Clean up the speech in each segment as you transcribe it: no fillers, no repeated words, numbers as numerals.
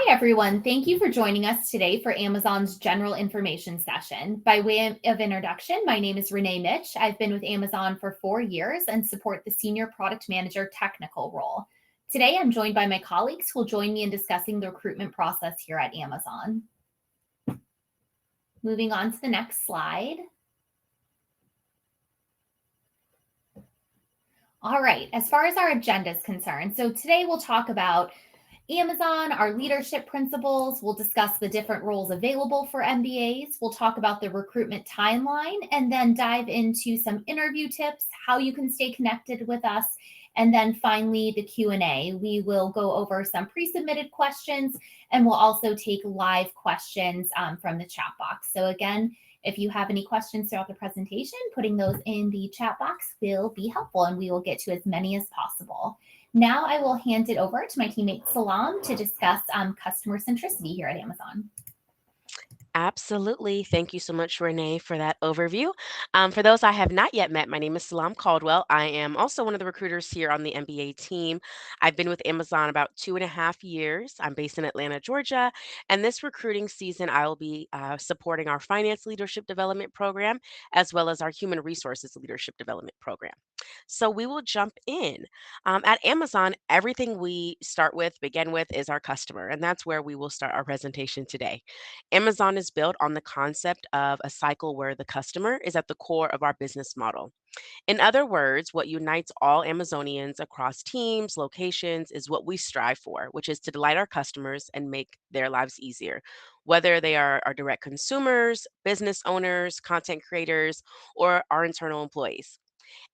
Hi, everyone. Thank you for joining us today for Amazon's general information session. By way of introduction, my name is Renee Mitch. I've been with Amazon for 4 years and support the Senior Product Manager technical role. Today, I'm joined by my colleagues who will join me in discussing the recruitment process here at Amazon. Moving on to the next slide. All right, as far as our agenda is concerned, so today we'll talk about Amazon, our leadership principles. We'll discuss the different roles available for MBAs. We'll talk about the recruitment timeline and then dive into some interview tips, how you can stay connected with us, and then finally the Q&A. We will go over some pre-submitted questions and we'll also take live questions from the chat box. So again, if you have any questions throughout the presentation, putting those in the chat box will be helpful and we will get to as many as possible. Now I will hand it over to my teammate Salam to discuss customer centricity here at Amazon. Absolutely. Thank you so much, Renee, for that overview. For those I have not yet met, my name is Salam Caldwell. I am also one of the recruiters here on the MBA team. I've been with Amazon about 2.5 years. I'm based in Atlanta, Georgia. And this recruiting season, I will be supporting our finance leadership development program as well as our human resources leadership development program. So we will jump in. At Amazon, everything we begin with, is our customer. And that's where we will start our presentation today. Amazon is built on the concept of a cycle where the customer is at the core of our business model. In other words, what unites all Amazonians across teams, locations, is what we strive for, which is to delight our customers and make their lives easier, whether they are our direct consumers, business owners, content creators, or our internal employees.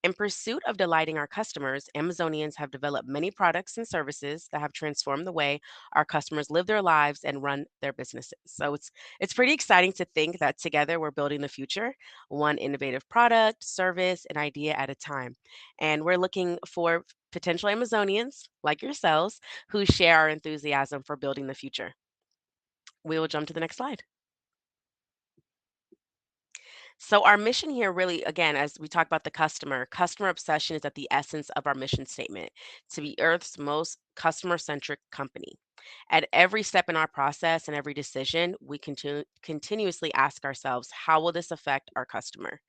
In pursuit of delighting our customers, Amazonians have developed many products and services that have transformed the way our customers live their lives and run their businesses. So it's pretty exciting to think that together we're building the future, one innovative product, service, and idea at a time. And we're looking for potential Amazonians like yourselves who share our enthusiasm for building the future. We will jump to the next slide. So our mission here really, again, as we talk about the customer obsession is at the essence of our mission statement to be Earth's most customer-centric company. At every step in our process and every decision, we continuously ask ourselves, how will this affect our customer?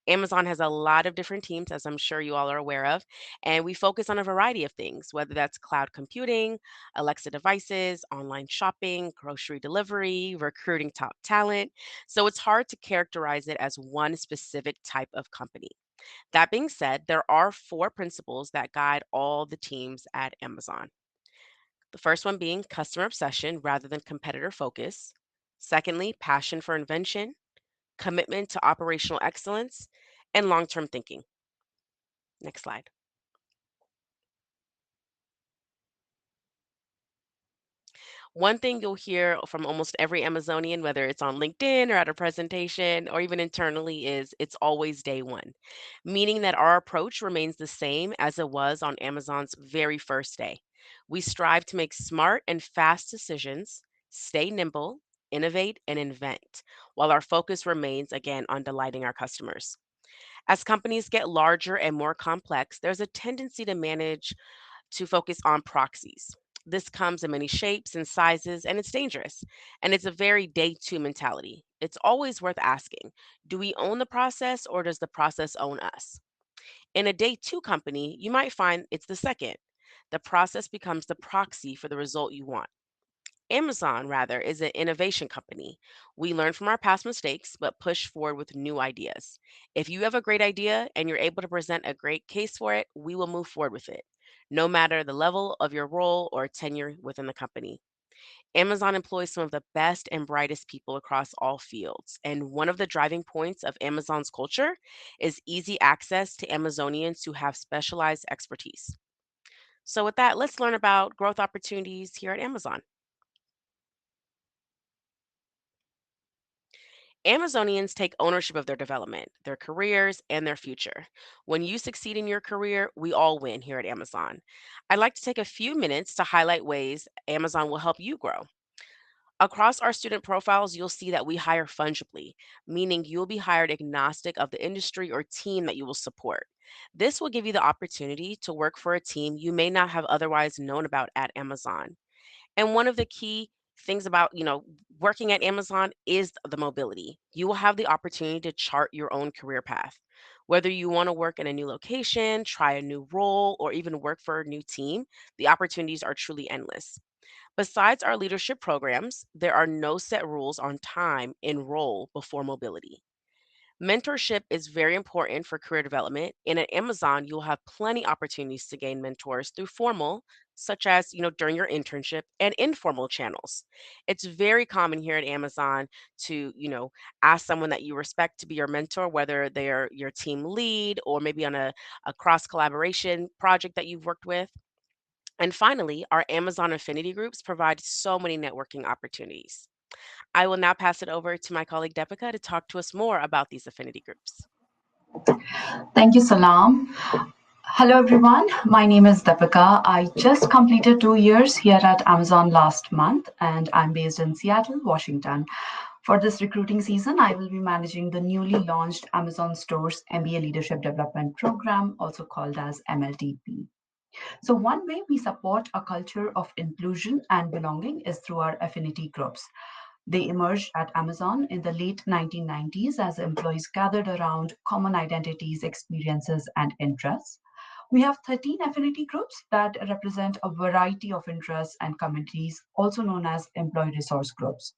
Amazon has a lot of different teams, as I'm sure you all are aware of, and we focus on a variety of things, whether that's cloud computing, Alexa devices, online shopping, grocery delivery, recruiting top talent. So it's hard to characterize it as one specific type of company. That being said, there are four principles that guide all the teams at Amazon. The first one being customer obsession rather than competitor focus. Secondly, passion for invention, commitment to operational excellence, and long term thinking. Next slide. One thing you'll hear from almost every Amazonian, whether it's on LinkedIn or at a presentation or even internally, is it's always day one, meaning that our approach remains the same as it was on Amazon's very first day. We strive to make smart and fast decisions, stay nimble, innovate, and invent, while our focus remains again on delighting our customers. As companies get larger and more complex, there's a tendency to focus on proxies. This comes in many shapes and sizes, and it's dangerous. And it's a very day two mentality. It's always worth asking, do we own the process or does the process own us? In a day two company, you might find it's the second. The process becomes the proxy for the result you want. Amazon, rather, is an innovation company. We learn from our past mistakes, but push forward with new ideas. If you have a great idea and you're able to present a great case for it, we will move forward with it, no matter the level of your role or tenure within the company. Amazon employs some of the best and brightest people across all fields. And one of the driving points of Amazon's culture is easy access to Amazonians who have specialized expertise. So, with that, let's learn about growth opportunities here at Amazon. Amazonians take ownership of their development, their careers, and their future. When you succeed in your career, we all win here at Amazon. I'd like to take a few minutes to highlight ways Amazon will help you grow. Across our student profiles, you'll see that we hire fungibly, meaning you'll be hired agnostic of the industry or team that you will support. This will give you the opportunity to work for a team you may not have otherwise known about at Amazon. And one of the key things about, working at Amazon is the mobility. You will have the opportunity to chart your own career path. Whether you want to work in a new location, try a new role, or even work for a new team, the opportunities are truly endless. Besides our leadership programs, there are no set rules on time and role before mobility. Mentorship is very important for career development, and at Amazon, you'll have plenty opportunities to gain mentors through formal, such as during your internship, and informal channels. It's very common here at Amazon to ask someone that you respect to be your mentor, whether they're your team lead or maybe on a cross collaboration project that you've worked with. And finally, our Amazon affinity groups provide so many networking opportunities. I will now pass it over to my colleague Deepika to talk to us more about these affinity groups. Thank you, Salam. Hello, everyone. My name is Deepika. I just completed 2 years here at Amazon last month, and I'm based in Seattle, Washington. For this recruiting season, I will be managing the newly launched Amazon Stores MBA Leadership Development Program, also called as MLTP. So, one way we support a culture of inclusion and belonging is through our affinity groups. They emerged at Amazon in the late 1990s as employees gathered around common identities, experiences, and interests. We have 13 affinity groups that represent a variety of interests and communities, also known as employee resource groups.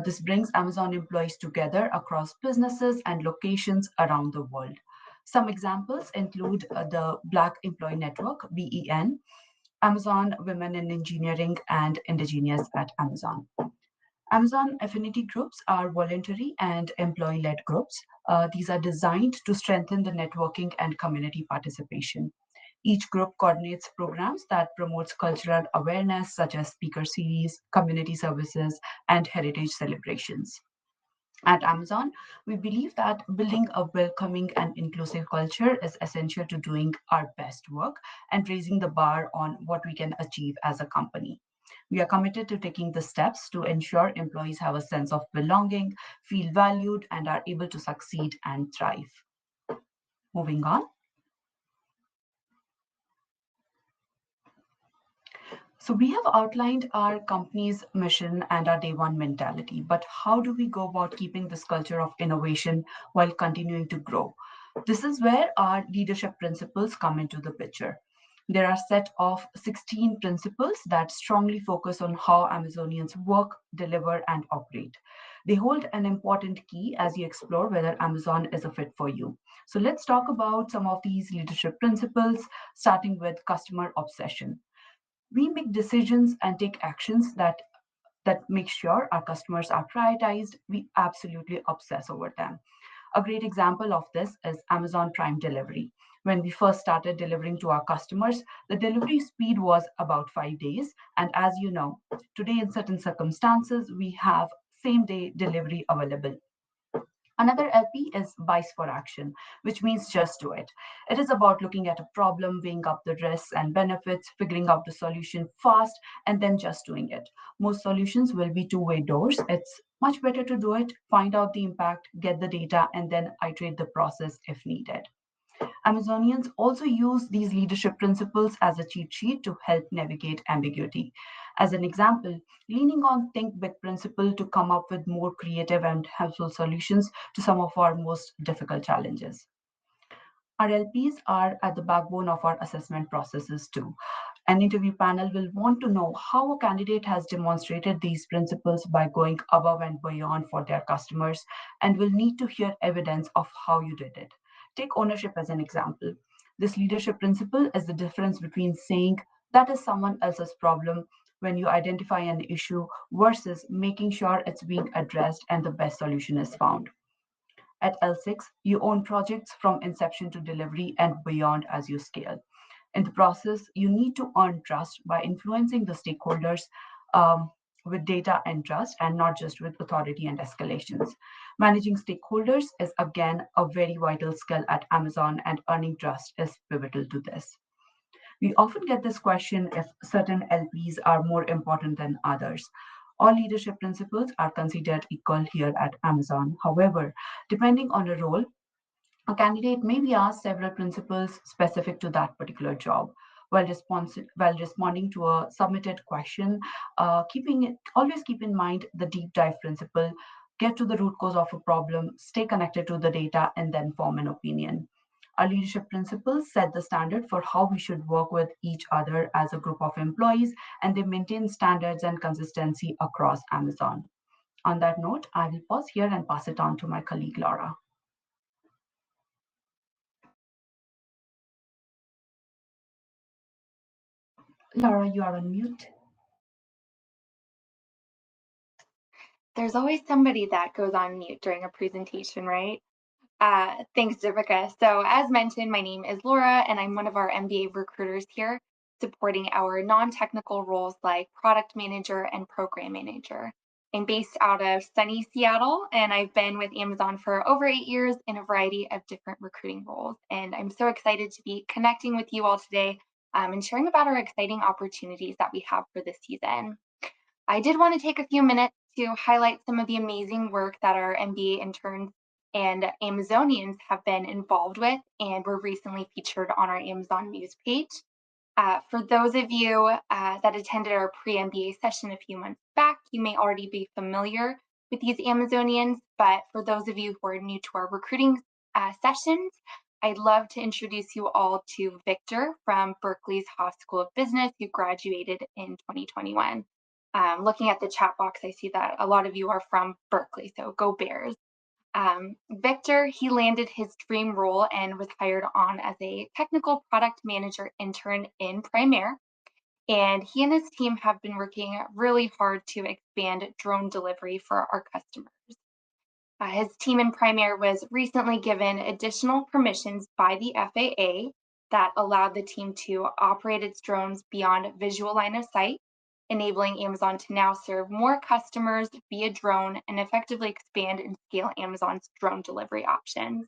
This brings Amazon employees together across businesses and locations around the world. Some examples include the Black Employee Network, BEN, Amazon Women in Engineering, and Indigenous at Amazon. Amazon affinity groups are voluntary and employee led groups. These are designed to strengthen the networking and community participation. Each group coordinates programs that promotes cultural awareness such as speaker series, community services, and heritage celebrations. At Amazon, we believe that building a welcoming and inclusive culture is essential to doing our best work and raising the bar on what we can achieve as a company. We are committed to taking the steps to ensure employees have a sense of belonging, feel valued, and are able to succeed and thrive. Moving on. So, we have outlined our company's mission and our day one mentality, but how do we go about keeping this culture of innovation while continuing to grow? This is where our leadership principles come into the picture. There are a set of 16 principles that strongly focus on how Amazonians work, deliver, and operate. They hold an important key as you explore whether Amazon is a fit for you. So, let's talk about some of these leadership principles, starting with customer obsession. We make decisions and take actions that make sure our customers are prioritized. We absolutely obsess over them. A great example of this is Amazon Prime Delivery. When we first started delivering to our customers, the delivery speed was about 5 days. And as you know, today in certain circumstances, we have same day delivery available. Another LP is Bice for Action, which means just do it. It is about looking at a problem, weighing up the risks and benefits, figuring out the solution fast, and then just doing it. Most solutions will be two-way doors. It's much better to do it, find out the impact, get the data, and then iterate the process if needed. Amazonians also use these leadership principles as a cheat sheet to help navigate ambiguity. As an example, leaning on Think Big principle to come up with more creative and helpful solutions to some of our most difficult challenges. Our LPs are at the backbone of our assessment processes too. An interview panel will want to know how a candidate has demonstrated these principles by going above and beyond for their customers and will need to hear evidence of how you did it. Take ownership as an example. This leadership principle is the difference between saying that is someone else's problem when you identify an issue versus making sure it's being addressed and the best solution is found. At L6, you own projects from inception to delivery and beyond as you scale. In the process, you need to earn trust by influencing the stakeholders with data and trust, and not just with authority and escalations. Managing stakeholders is again a very vital skill at Amazon, and earning trust is pivotal to this. We often get this question if certain LPs are more important than others. All leadership principles are considered equal here at Amazon. However, depending on a role, a candidate may be asked several principles specific to that particular job. while responding to a submitted question. Always keep in mind the deep dive principle. Get to the root cause of a problem, stay connected to the data, and then form an opinion. Our leadership principles set the standard for how we should work with each other as a group of employees, and they maintain standards and consistency across Amazon. On that note, I will pause here and pass it on to my colleague Laura. Laura, you are on mute. There's always somebody that goes on mute during a presentation, right? Thanks, Divika. So as mentioned, my name is Laura, and I'm one of our MBA recruiters here, supporting our non-technical roles like product manager and program manager. I'm based out of sunny Seattle, and I've been with Amazon for over 8 years in a variety of different recruiting roles. And I'm so excited to be connecting with you all today and sharing about our exciting opportunities that we have for this season. I did want to take a few minutes to highlight some of the amazing work that our MBA interns and Amazonians have been involved with, and were recently featured on our Amazon news page. For those of you that attended our pre-MBA session a few months back, you may already be familiar with these Amazonians, but for those of you who are new to our recruiting sessions, I'd love to introduce you all to Victor from Berkeley's Haas School of Business, who graduated in 2021. Looking at the chat box, I see that a lot of you are from Berkeley, so go Bears. Victor, he landed his dream role and was hired on as a technical product manager intern in Primaire. And he and his team have been working really hard to expand drone delivery for our customers. His team in Primaire was recently given additional permissions by the FAA that allowed the team to operate its drones beyond visual line of sight, enabling Amazon to now serve more customers via drone and effectively expand and scale Amazon's drone delivery options.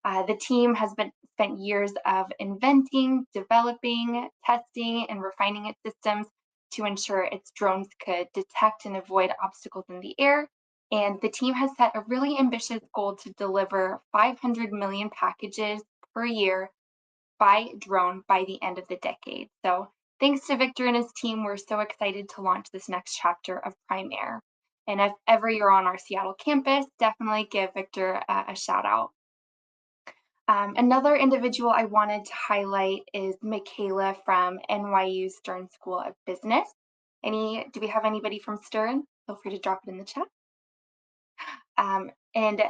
The team has spent years of inventing, developing, testing, and refining its systems to ensure its drones could detect and avoid obstacles in the air. And the team has set a really ambitious goal to deliver 500 million packages per year by drone by the end of the decade. So thanks to Victor and his team, we're so excited to launch this next chapter of Primaire. And if ever you're on our Seattle campus, definitely give Victor a shout out. Another individual I wanted to highlight is Michaela from NYU Stern School of Business. Do we have anybody from Stern? Feel free to drop it in the chat. And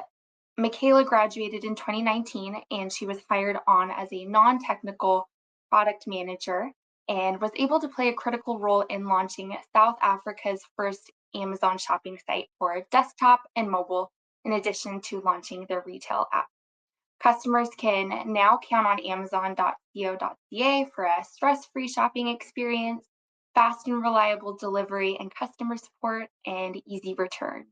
Michaela graduated in 2019, and she was hired on as a non-technical product manager and was able to play a critical role in launching South Africa's first Amazon shopping site for desktop and mobile, in addition to launching their retail app. Customers can now count on amazon.co.ca for a stress-free shopping experience, fast and reliable delivery and customer support, and easy return.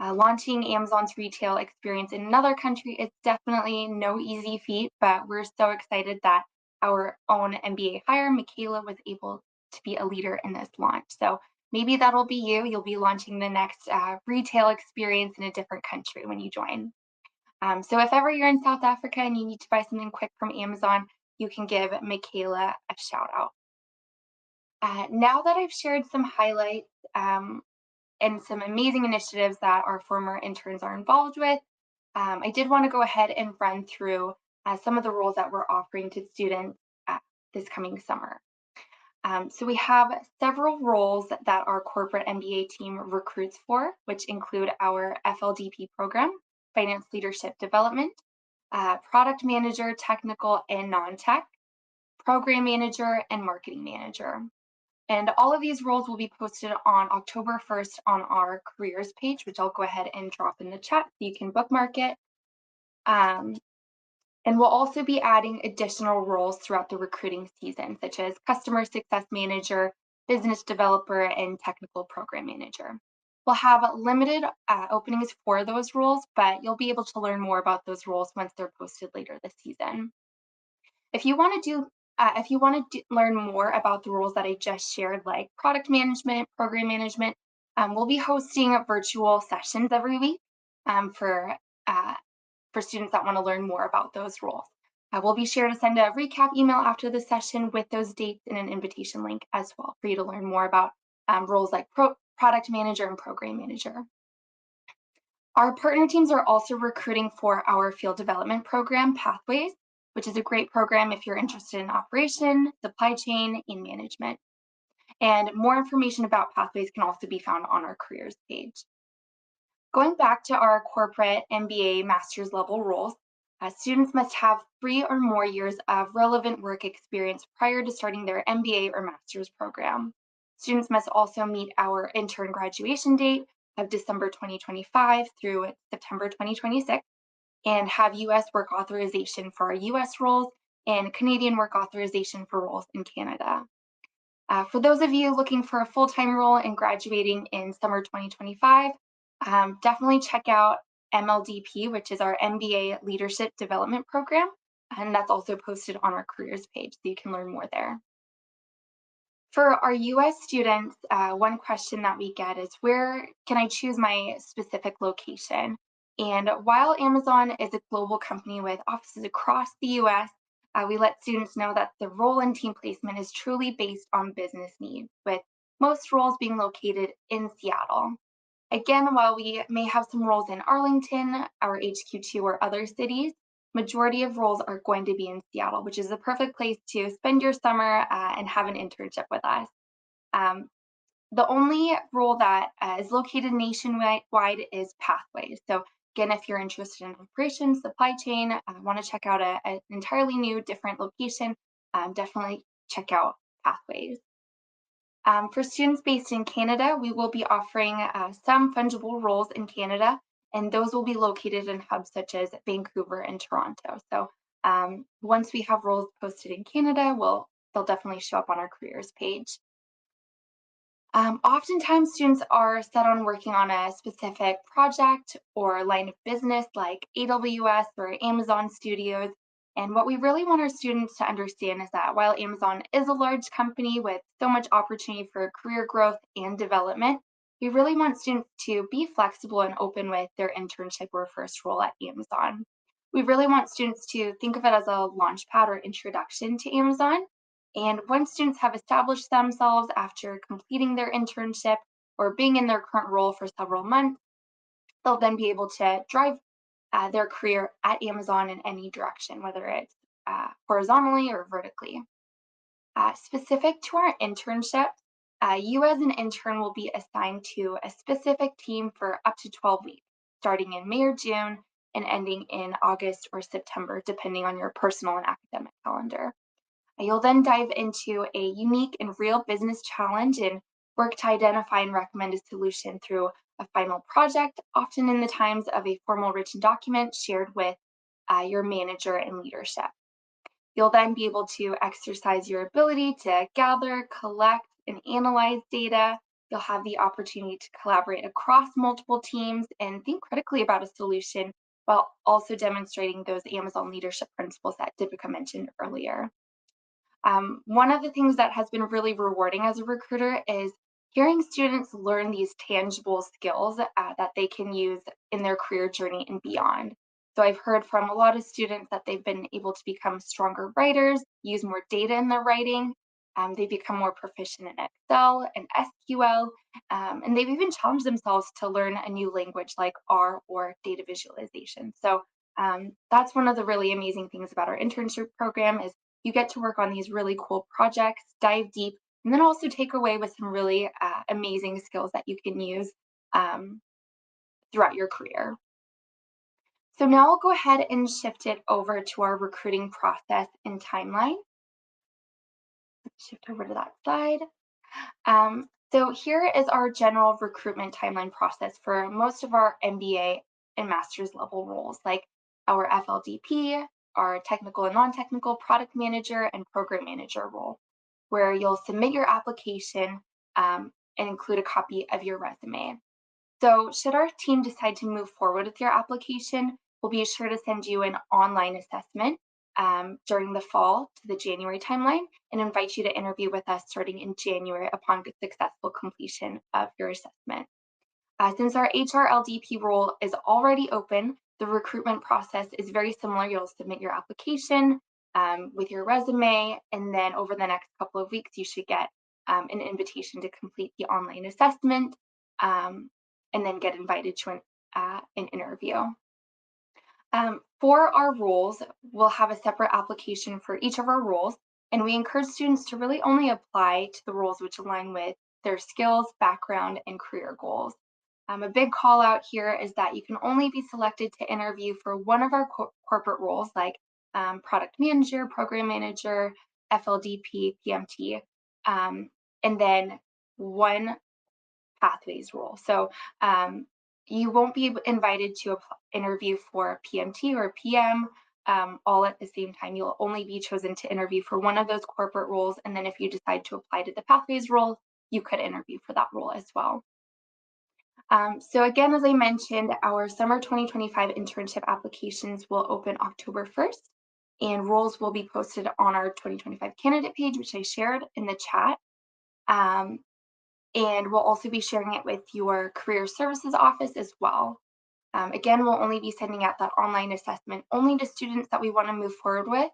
Launching Amazon's retail experience in another country is definitely no easy feat, but we're so excited that our own MBA hire, Michaela, was able to be a leader in this launch. So maybe that'll be you. You'll be launching the next retail experience in a different country when you join. So if ever you're in South Africa and you need to buy something quick from Amazon, you can give Michaela a shout out. Now that I've shared some highlights and some amazing initiatives that our former interns are involved with, I did want to go ahead and run through some of the roles that we're offering to students this coming summer. So we have several roles that our corporate MBA team recruits for, which include our FLDP program, Finance Leadership Development, Product Manager, Technical and Non-Tech, Program Manager, and Marketing Manager. And all of these roles will be posted on October 1st on our careers page, which I'll go ahead and drop in the chat so you can bookmark it. And we'll also be adding additional roles throughout the recruiting season, such as Customer Success Manager, Business Developer, and Technical Program Manager. We'll have limited openings for those roles, but you'll be able to learn more about those roles once they're posted later this season. If you want to learn more about the roles that I just shared, like product management, program management, we'll be hosting virtual sessions every week for students that want to learn more about those roles. We'll be sure to send a recap email after the session with those dates and an invitation link as well for you to learn more about roles like product manager and program manager. Our partner teams are also recruiting for our field development program, Pathways, which is a great program if you're interested in operation, supply chain, and management. And more information about Pathways can also be found on our careers page. Going back to our corporate MBA master's level roles, students must have 3 or more years of relevant work experience prior to starting their MBA or master's program. Students must also meet our intern graduation date of December 2025 through September 2026 and have US work authorization for our US roles and Canadian work authorization for roles in Canada. For those of you looking for a full-time role and graduating in summer 2025, definitely check out MLDP, which is our MBA Leadership Development Program, and that's also posted on our careers page, so you can learn more there. For our US students, one question that we get is, where can I choose my specific location? And while Amazon is a global company with offices across the US, we let students know that the role and team placement is truly based on business needs, with most roles being located in Seattle. Again, while we may have some roles in Arlington, our HQ2, or other cities, majority of roles are going to be in Seattle, which is the perfect place to spend your summer and have an internship with us. The only role that is located nationwide is Pathways. So again, if you're interested in operations, supply chain, want to check out an entirely new, different location, definitely check out Pathways. For students based in Canada, we will be offering some fungible roles in Canada, and those will be located in hubs such as Vancouver and Toronto. So once we have roles posted in Canada, they'll definitely show up on our careers page. Oftentimes, students are set on working on a specific project or line of business like AWS or Amazon Studios. And what we really want our students to understand is that while Amazon is a large company with so much opportunity for career growth and development, we really want students to be flexible and open with their internship or first role at Amazon. We really want students to think of it as a launchpad or introduction to Amazon. And once students have established themselves after completing their internship or being in their current role for several months, they'll then be able to drive their career at Amazon in any direction, whether it's horizontally or vertically. Specific to our internship, you as an intern will be assigned to a specific team for up to 12 weeks, starting in May or June and ending in August or September, depending on your personal and academic calendar. You'll then dive into a unique and real business challenge and work to identify and recommend a solution through a final project, often in the times of a formal written document shared with your manager and leadership. You'll then be able to exercise your ability to gather, collect, and analyze data. You'll have the opportunity to collaborate across multiple teams and think critically about a solution while also demonstrating those Amazon leadership principles that Deepika mentioned earlier. One of the things that has been really rewarding as a recruiter is hearing students learn these tangible skills that they can use in their career journey and beyond. So I've heard from a lot of students that they've been able to become stronger writers, use more data in their writing. They become more proficient in Excel and SQL, and they've even challenged themselves to learn a new language like R or data visualization. So that's one of the really amazing things about our internship program is you get to work on these really cool projects, dive deep, and then also take away with some really amazing skills that you can use throughout your career. So now I'll go ahead and shift it over to our recruiting process and timeline. Let's shift over to that slide. So here is our general recruitment timeline process for most of our MBA and master's level roles, like our FLDP, our technical and non-technical product manager and program manager role, where you'll submit your application and include a copy of your resume. So should our team decide to move forward with your application, we'll be sure to send you an online assessment during the fall to the January timeline and invite you to interview with us starting in January upon successful completion of your assessment. Since our HR LDP role is already open, The recruitment process is very similar. You'll submit your application with your resume, and then over the next couple of weeks, you should get an invitation to complete the online assessment, and then get invited to an interview. For our roles, we'll have a separate application for each of our roles, and we encourage students to really only apply to the roles which align with their skills, background, and career goals. A big call out here is that you can only be selected to interview for one of our corporate roles, like product manager, program manager, FLDP, PMT, and then one pathways role. So you won't be invited to interview for PMT or PM all at the same time. You'll only be chosen to interview for one of those corporate roles. And then if you decide to apply to the pathways role, you could interview for that role as well. So again, as I mentioned, our summer 2025 internship applications will open October 1st, and roles will be posted on our 2025 candidate page, which I shared in the chat. And we'll also be sharing it with your career services office as well. Again, we'll only be sending out that online assessment only to students that we want to move forward with.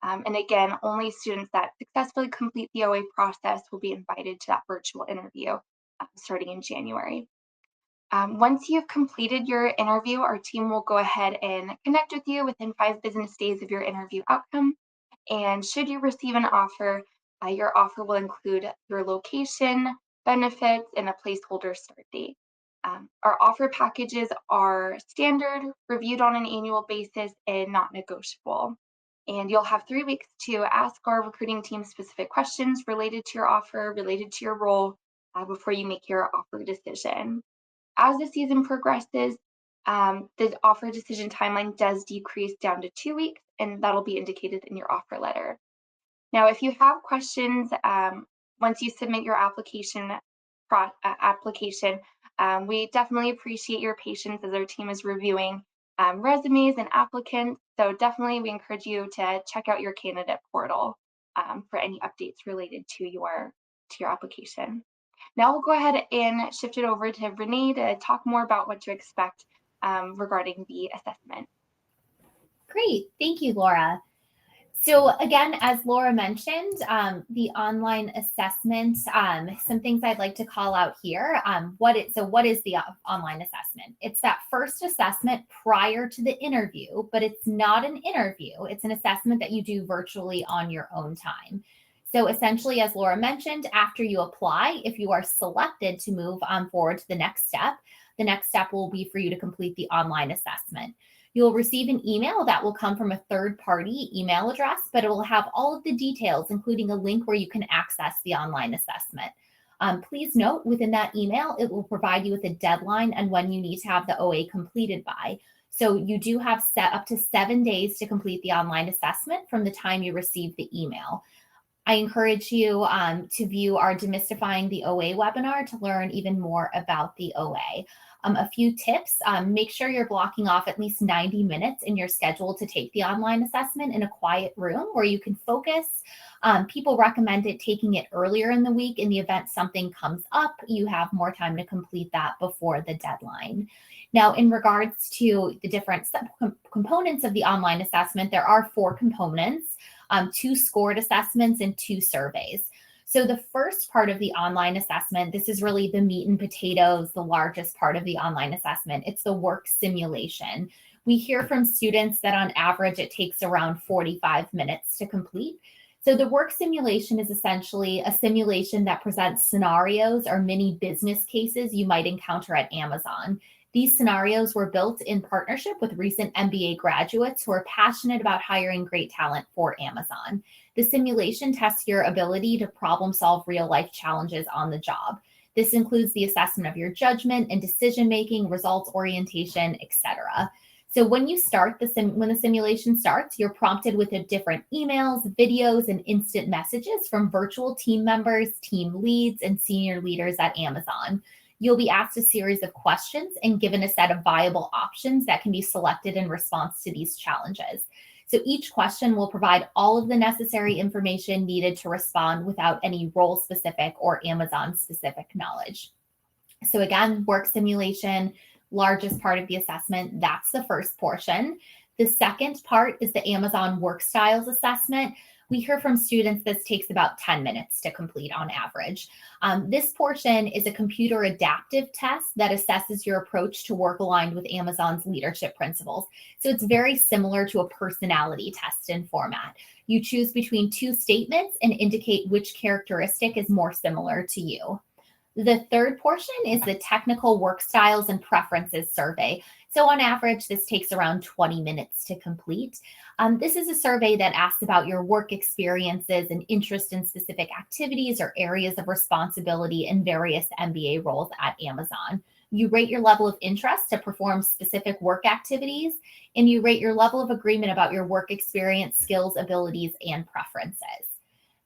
And again, only students that successfully complete the OA process will be invited to that virtual interview starting in January. Once you've completed your interview, our team will go ahead and connect with you within 5 business days of your interview outcome. And should you receive an offer, your offer will include your location, benefits, and a placeholder start date. Our offer packages are standard, reviewed on an annual basis, and not negotiable. And you'll have 3 weeks to ask our recruiting team specific questions related to your offer, related to your role, before you make your offer decision. As the season progresses, the offer decision timeline does decrease down to 2 weeks, and that'll be indicated in your offer letter. Now, if you have questions, once you submit your application, we definitely appreciate your patience as our team is reviewing resumes and applicants. So definitely we encourage you to check out your candidate portal for any updates related to your application. Now we'll go ahead and shift it over to Renee to talk more about what to expect regarding the assessment. Great. Thank you, Laura. So again, as Laura mentioned, the online assessment, some things I'd like to call out here. What is the online assessment? It's that first assessment prior to the interview, but it's not an interview. It's an assessment that you do virtually on your own time. So essentially, as Laura mentioned, after you apply, if you are selected to move on forward to the next step will be for you to complete the online assessment. You'll receive an email that will come from a third-party email address, but it will have all of the details, including a link where you can access the online assessment. Please note, within that email, it will provide you with a deadline and when you need to have the OA completed by. So you do have set up to 7 days to complete the online assessment from the time you receive the email. I encourage you to view our Demystifying the OA webinar to learn even more about the OA. A few tips, make sure you're blocking off at least 90 minutes in your schedule to take the online assessment in a quiet room where you can focus. People recommend taking it earlier in the week. In the event something comes up, you have more time to complete that before the deadline. Now, in regards to the different components of the online assessment, there are 4 components, 2 scored assessments and 2 surveys. So the first part of the online assessment, this is really the meat and potatoes, the largest part of the online assessment. It's the work simulation. We hear from students that on average, it takes around 45 minutes to complete. So the work simulation is essentially a simulation that presents scenarios or mini business cases you might encounter at Amazon. These scenarios were built in partnership with recent MBA graduates who are passionate about hiring great talent for Amazon. The simulation tests your ability to problem solve real life challenges on the job. This includes the assessment of your judgment and decision making, results orientation, etc. So when you start when the simulation starts, you're prompted with different emails, videos, and instant messages from virtual team members, team leads, and senior leaders at Amazon. You'll be asked a series of questions and given a set of viable options that can be selected in response to these challenges. So each question will provide all of the necessary information needed to respond without any role-specific or Amazon-specific knowledge. So again, work simulation, largest part of the assessment. That's the first portion. The second part is the Amazon Work Styles Assessment. We hear from students this takes about 10 minutes to complete on average. This portion is a computer adaptive test that assesses your approach to work aligned with Amazon's leadership principles. So it's very similar to a personality test in format. You choose between two statements and indicate which characteristic is more similar to you. The third portion is the technical work styles and preferences survey. So on average, this takes around 20 minutes to complete. This is a survey that asks about your work experiences and interest in specific activities or areas of responsibility in various MBA roles at Amazon. You rate your level of interest to perform specific work activities, and you rate your level of agreement about your work experience, skills, abilities, and preferences.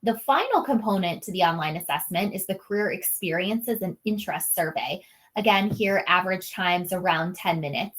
The final component to the online assessment is the career experiences and interest survey. Again, here, average times around 10 minutes.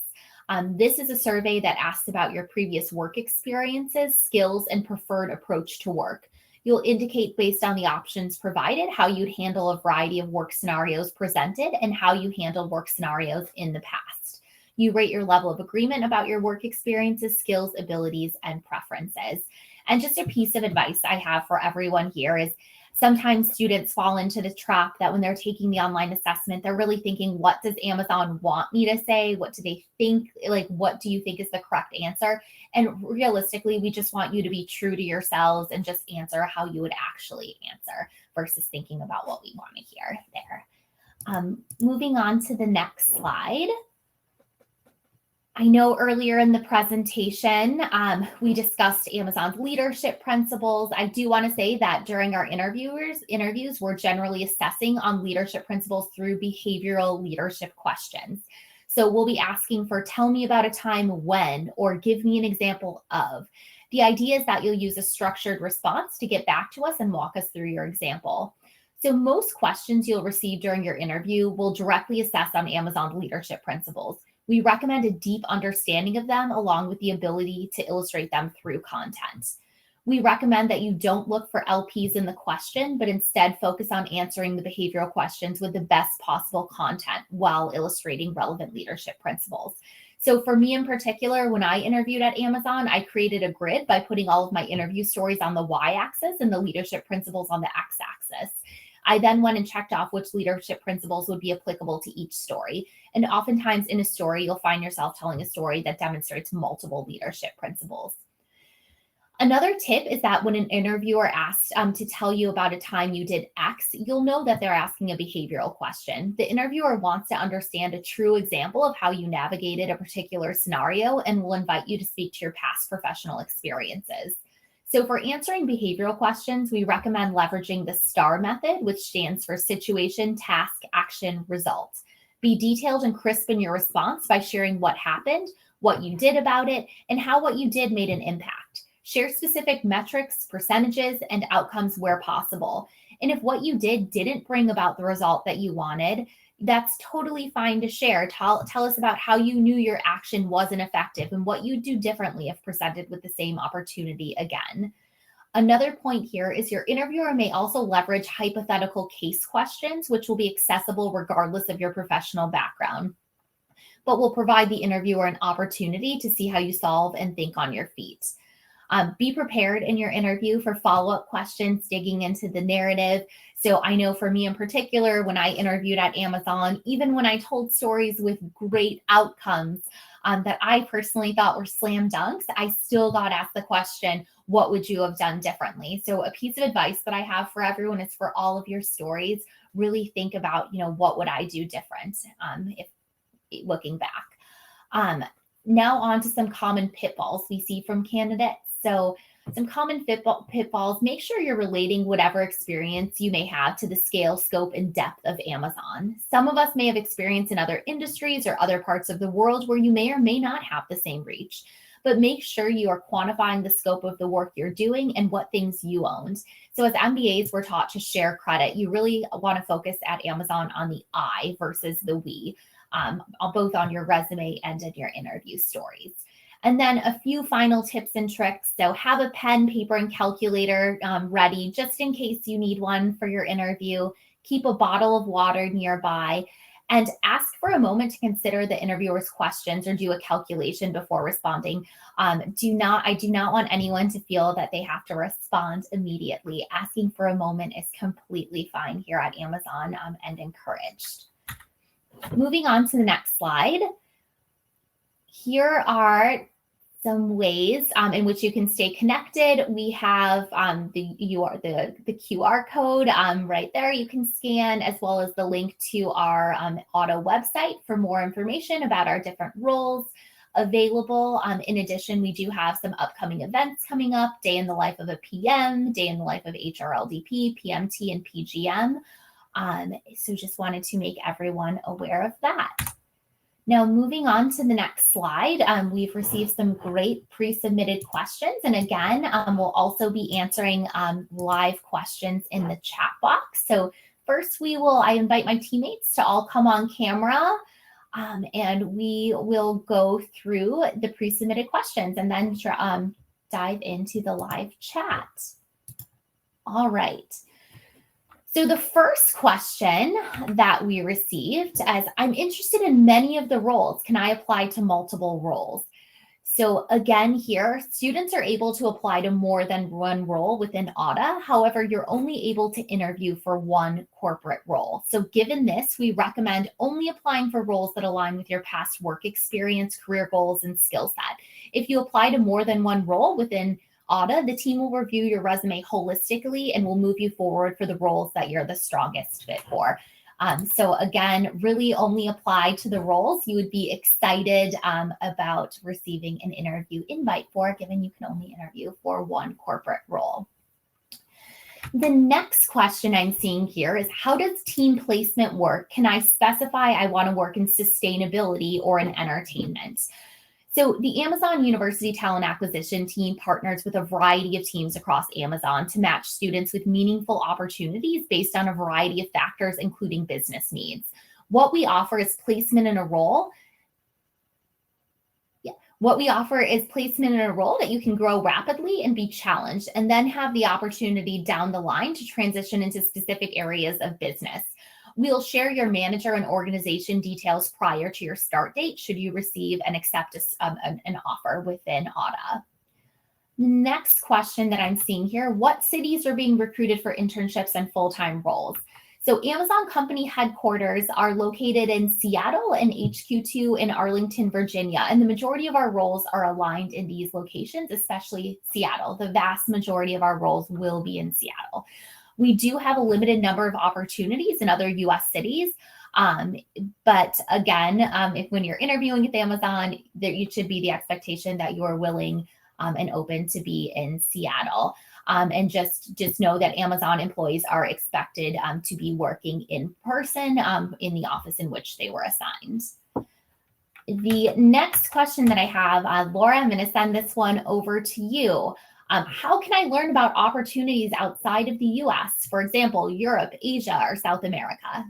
This is a survey that asks about your previous work experiences, skills, and preferred approach to work. You'll indicate based on the options provided how you'd handle a variety of work scenarios presented and how you handled work scenarios in the past. You rate your level of agreement about your work experiences, skills, abilities, and preferences. And just a piece of advice I have for everyone here is sometimes students fall into the trap that when they're taking the online assessment, they're really thinking, what does Amazon want me to say? What do they think? Like, what do you think is the correct answer? And realistically, we just want you to be true to yourselves and just answer how you would actually answer versus thinking about what we want to hear there. Moving on to the next slide. I know earlier in the presentation, we discussed Amazon's leadership principles. I do want to say that during our interviews, we're generally assessing on leadership principles through behavioral leadership questions. So we'll be asking for, tell me about a time when, or give me an example of. The idea is that you'll use a structured response to get back to us and walk us through your example. So most questions you'll receive during your interview will directly assess on Amazon's leadership principles. We recommend a deep understanding of them along with the ability to illustrate them through content. We recommend that you don't look for LPs in the question, but instead focus on answering the behavioral questions with the best possible content while illustrating relevant leadership principles. So for me in particular, when I interviewed at Amazon, I created a grid by putting all of my interview stories on the y-axis and the leadership principles on the x-axis. I then went and checked off which leadership principles would be applicable to each story. And oftentimes in a story, you'll find yourself telling a story that demonstrates multiple leadership principles. Another tip is that when an interviewer asks to tell you about a time you did X, you'll know that they're asking a behavioral question. The interviewer wants to understand a true example of how you navigated a particular scenario and will invite you to speak to your past professional experiences. So for answering behavioral questions, we recommend leveraging the STAR method, which stands for situation, task, action, result. Be detailed and crisp in your response by sharing what happened, what you did about it, and how what you did made an impact. Share specific metrics, percentages, and outcomes where possible. And if what you did didn't bring about the result that you wanted, that's totally fine to share. Tell us about how you knew your action wasn't effective and what you'd do differently if presented with the same opportunity again. Another point here is your interviewer may also leverage hypothetical case questions, which will be accessible regardless of your professional background, but will provide the interviewer an opportunity to see how you solve and think on your feet. Be prepared in your interview for follow-up questions, digging into the narrative. So I know for me in particular, when I interviewed at Amazon, even when I told stories with great outcomes that I personally thought were slam dunks, I still got asked the question, what would you have done differently? So a piece of advice that I have for everyone is for all of your stories, really think about, what would I do different if looking back. Now on to some common pitfalls we see from candidates. So some common pitfalls, make sure you're relating whatever experience you may have to the scale, scope, and depth of Amazon. Some of us may have experience in other industries or other parts of the world where you may or may not have the same reach, but make sure you are quantifying the scope of the work you're doing and what things you owned. So as MBAs, we're taught to share credit. You really want to focus at Amazon on the I versus the we, both on your resume and in your interview stories. And then a few final tips and tricks. So have a pen, paper, and calculator ready just in case you need one for your interview. Keep a bottle of water nearby. And ask for a moment to consider the interviewer's questions or do a calculation before responding. I do not want anyone to feel that they have to respond immediately. Asking for a moment is completely fine here at Amazon, and encouraged. Moving on to the next slide. Here are some ways in which you can stay connected. We have the QR code right there you can scan, as well as the link to our auto website for more information about our different roles available. In addition, we do have some upcoming events coming up: Day in the Life of a PM, Day in the Life of HRLDP, PMT, and PGM. So just wanted to make everyone aware of that. Now, moving on to the next slide, we've received some great pre-submitted questions. And again, we'll also be answering live questions in the chat box. So first, I invite my teammates to all come on camera, and we will go through the pre-submitted questions and then dive into the live chat. All right. So the first question that we received is, I'm interested in many of the roles. Can I apply to multiple roles? So again, here, students are able to apply to more than one role within AUDA. However, you're only able to interview for one corporate role. So given this, we recommend only applying for roles that align with your past work experience, career goals, and skill set. If you apply to more than one role within AUDA, the team will review your resume holistically and will move you forward for the roles that you're the strongest fit for. So again, really only apply to the roles you would be excited about receiving an interview invite for, given you can only interview for one corporate role. The next question I'm seeing here is, how does team placement work? Can I specify I want to work in sustainability or in entertainment? So the Amazon University Talent Acquisition team partners with a variety of teams across Amazon to match students with meaningful opportunities based on a variety of factors, including business needs. What we offer is placement in a role. What we offer is placement in a role that you can grow rapidly and be challenged, and then have the opportunity down the line to transition into specific areas of business. We'll share your manager and organization details prior to your start date should you receive and accept an offer within AUDA. The next question that I'm seeing here, what cities are being recruited for internships and full-time roles? So Amazon company headquarters are located in Seattle and HQ2 in Arlington, Virginia. And the majority of our roles are aligned in these locations, especially Seattle. The vast majority of our roles will be in Seattle. We do have a limited number of opportunities in other US cities. But again, when you're interviewing with Amazon, it should be the expectation that you're willing and open to be in Seattle. And just know that Amazon employees are expected to be working in person in the office in which they were assigned. The next question that I have, Laura, I'm going to send this one over to you. How can I learn about opportunities outside of the US, for example, Europe, Asia, or South America?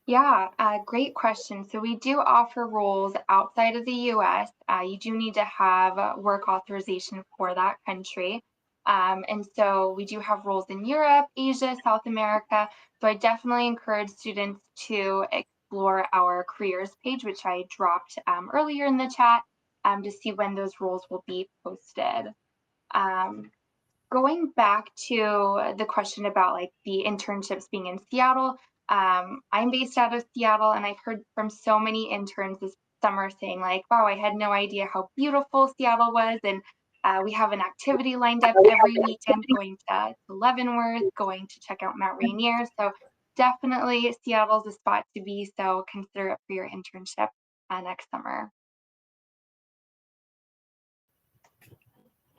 Yeah, great question. So we do offer roles outside of the US. You do need to have work authorization for that country. And so we do have roles in Europe, Asia, South America. So I definitely encourage students to explore our careers page, which I dropped earlier in the chat, to see when those roles will be posted. Going back to the question about like the internships being in Seattle, I'm based out of Seattle, and I've heard from so many interns this summer saying like, wow, I had no idea how beautiful Seattle was. And we have an activity lined up every weekend, going to Leavenworth, going to check out Mount Rainier. So definitely Seattle's a spot to be. So consider it for your internship next summer.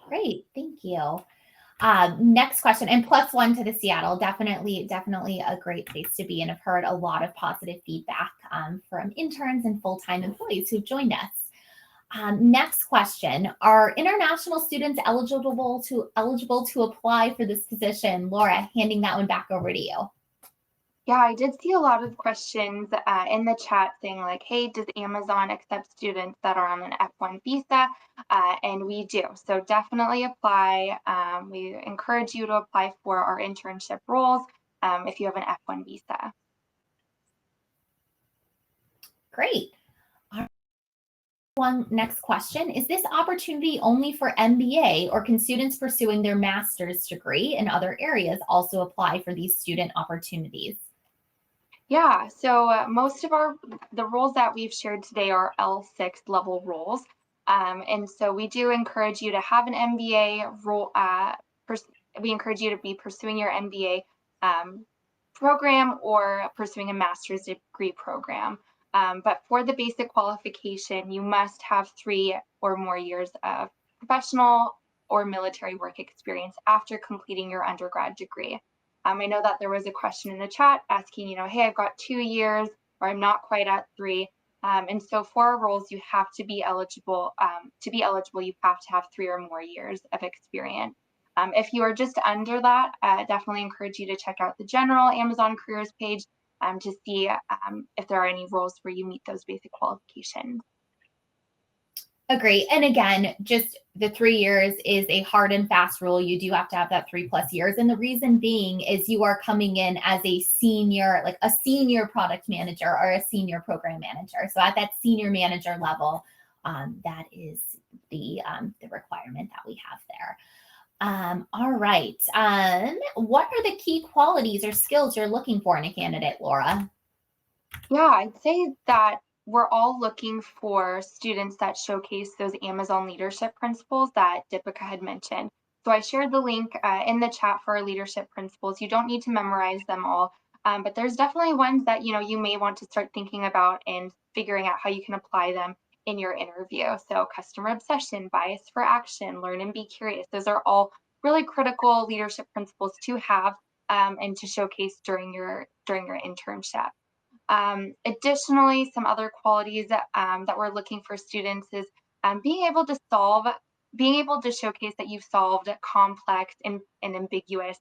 Great, thank you. Next question, and +1 to the Seattle, definitely a great place to be. And I've heard a lot of positive feedback from interns and full-time employees who've joined us. Next question, are international students eligible to apply for this position? Laura, handing that one back over to you. Yeah, I did see a lot of questions in the chat saying like, hey, does Amazon accept students that are on an F1 visa? And we do. So definitely apply. We encourage you to apply for our internship roles if you have an F1 visa. Great. One next question. Is this opportunity only for MBA, or can students pursuing their master's degree in other areas also apply for these student opportunities? Yeah, so most of the roles that we've shared today are L6 level roles. And so we do encourage you to have an MBA role. We encourage you to be pursuing your MBA program or pursuing a master's degree program. But for the basic qualification, you must have 3 or more years of professional or military work experience after completing your undergrad degree. I know that there was a question in the chat asking, hey, I've got 2 years or I'm not quite at 3. And so for our roles, you have to be eligible. You have to have 3 or more years of experience. If you are just under that, definitely encourage you to check out the general Amazon careers page to see if there are any roles where you meet those basic qualifications. Agree. And again, just the 3 years is a hard and fast rule. You do have to have that 3+ years. And the reason being is you are coming in as a senior, like a senior product manager or a senior program manager. So at that senior manager level, that is the requirement that we have there. All right. What are the key qualities or skills you're looking for in a candidate, Laura? Yeah, I'd say that we're all looking for students that showcase those Amazon leadership principles that Deepika had mentioned. So I shared the link in the chat for our leadership principles. You don't need to memorize them all, but there's definitely ones that you may want to start thinking about and figuring out how you can apply them in your interview. So customer obsession, bias for action, learn and be curious. Those are all really critical leadership principles to have and to showcase during your internship. Additionally, some other qualities that we're looking for students is being able to showcase that you've solved complex and ambiguous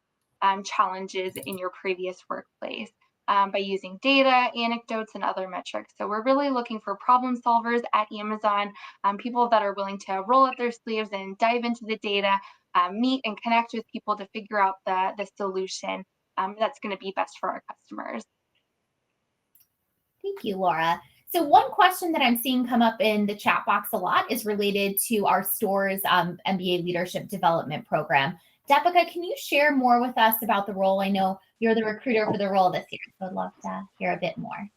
challenges in your previous workplace by using data, anecdotes, and other metrics. So we're really looking for problem solvers at Amazon, people that are willing to roll up their sleeves and dive into the data, meet and connect with people to figure out the solution that's going to be best for our customers. Thank you, Laura. So one question that I'm seeing come up in the chat box a lot is related to our store's MBA Leadership Development Program. Deepika, can you share more with us about the role? I know you're the recruiter for the role this year, so I'd love to hear a bit more.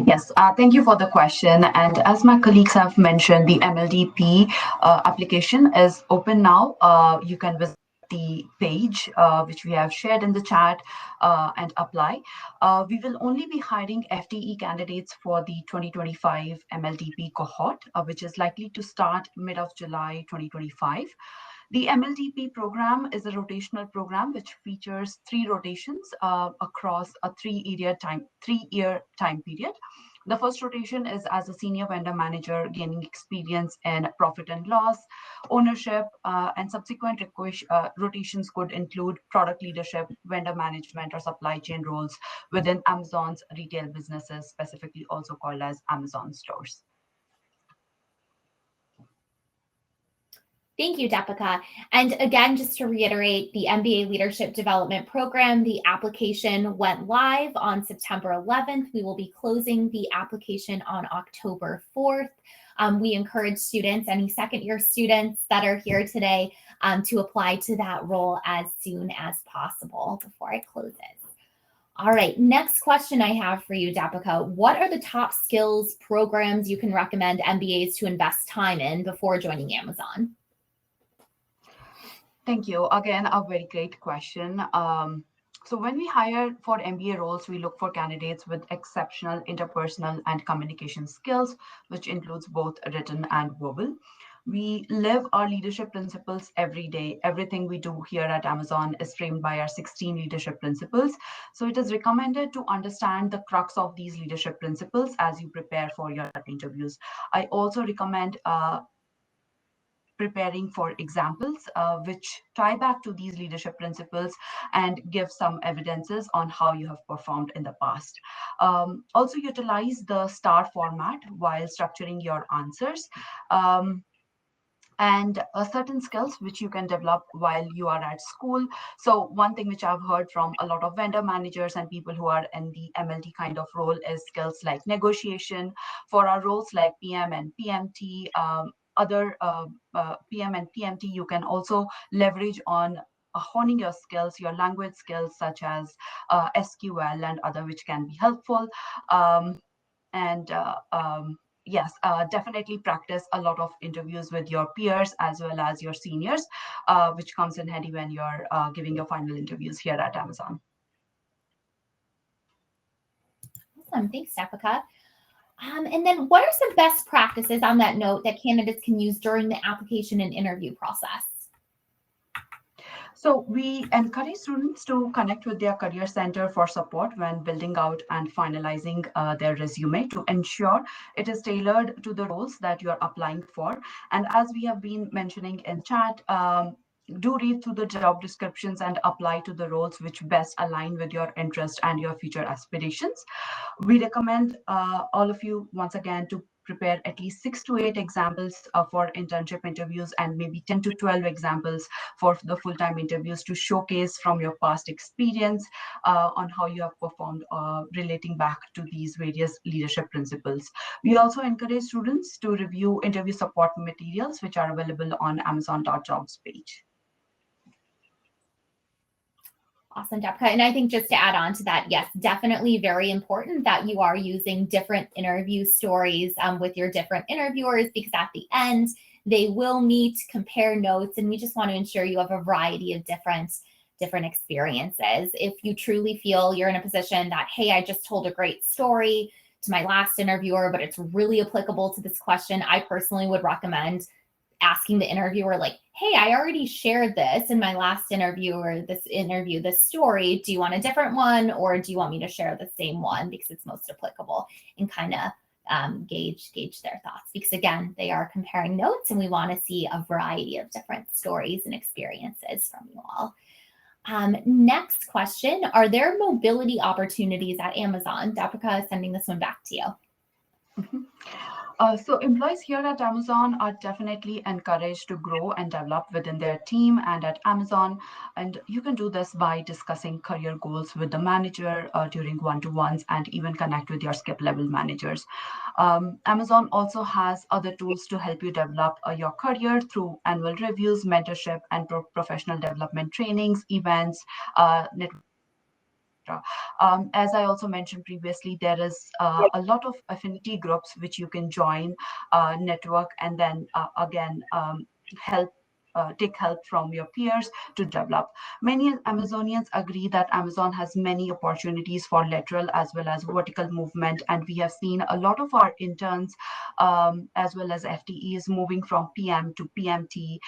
Yes, thank you for the question. And as my colleagues have mentioned, the MLDP application is open now. You can visit the page which we have shared in the chat and apply. We will only be hiring FTE candidates for the 2025 MLDP cohort, which is likely to start mid of July 2025. The MLDP program is a rotational program which features 3 rotations across a 3-year time period. The first rotation is as a senior vendor manager, gaining experience in profit and loss, ownership, and subsequent rotations could include product leadership, vendor management, or supply chain roles within Amazon's retail businesses, specifically also called as Amazon stores. Thank you, Deepika. And again, just to reiterate, the MBA Leadership Development Program, the application went live on September 11th. We will be closing the application on October 4th. We encourage students, any second-year students that are here today, to apply to that role as soon as possible before I close it. All right, next question I have for you, Deepika. What are the top skills programs you can recommend MBAs to invest time in before joining Amazon? Thank you. Again, a very great question. So when we hire for MBA roles, we look for candidates with exceptional interpersonal and communication skills, which includes both written and verbal. We live our leadership principles every day. Everything we do here at Amazon is framed by our 16 leadership principles. So it is recommended to understand the crux of these leadership principles as you prepare for your interviews. I also recommend preparing for examples which tie back to these leadership principles and give some evidences on how you have performed in the past. Also utilize the STAR format while structuring your answers. and certain skills which you can develop while you are at school. So one thing which I've heard from a lot of vendor managers and people who are in the MLT kind of role is skills like negotiation. For our roles like PM and PMT, other PM and PMT, you can also leverage on honing your skills, your language skills such as SQL and other, which can be helpful. Um, and yes, definitely practice a lot of interviews with your peers as well as your seniors, which comes in handy when you're giving your final interviews here at Amazon. Awesome. Thanks, Deepika. And then what are some best practices on that note that candidates can use during the application and interview process? So we encourage students to connect with their career center for support when building out and finalizing their resume to ensure it is tailored to the roles that you're applying for. And as we have been mentioning in chat, do read through the job descriptions and apply to the roles which best align with your interest and your future aspirations. We recommend all of you once again to prepare at least 6 to 8 examples for internship interviews and maybe 10 to 12 examples for the full-time interviews to showcase from your past experience on how you have performed relating back to these various leadership principles. We also encourage students to review interview support materials which are available on Amazon.jobs page. Awesome, Deepika. And I think just to add on to that, yes, definitely very important that you are using different interview stories with your different interviewers, because at the end, they will meet, compare notes, and we just want to ensure you have a variety of different experiences. If you truly feel you're in a position that, hey, I just told a great story to my last interviewer, but it's really applicable to this question, I personally would recommend asking the interviewer, like, hey, I already shared this in my last interview or this story. Do you want a different one, or do you want me to share the same one because it's most applicable, and kind of gauge their thoughts, because again, they are comparing notes and we want to see a variety of different stories and experiences from you all. Next question, are there mobility opportunities at Amazon? Deepika, sending this one back to you. So employees here at Amazon are definitely encouraged to grow and develop within their team and at Amazon. And you can do this by discussing career goals with the manager during one-to-ones, and even connect with your skip level managers. Amazon also has other tools to help you develop your career through annual reviews, mentorship, and professional development trainings, events, networking. As I also mentioned previously, there is a lot of affinity groups which you can join, network, and then again take help from your peers to develop. Many Amazonians agree that Amazon has many opportunities for lateral as well as vertical movement, and we have seen a lot of our interns as well as FTEs moving from PM to PMT,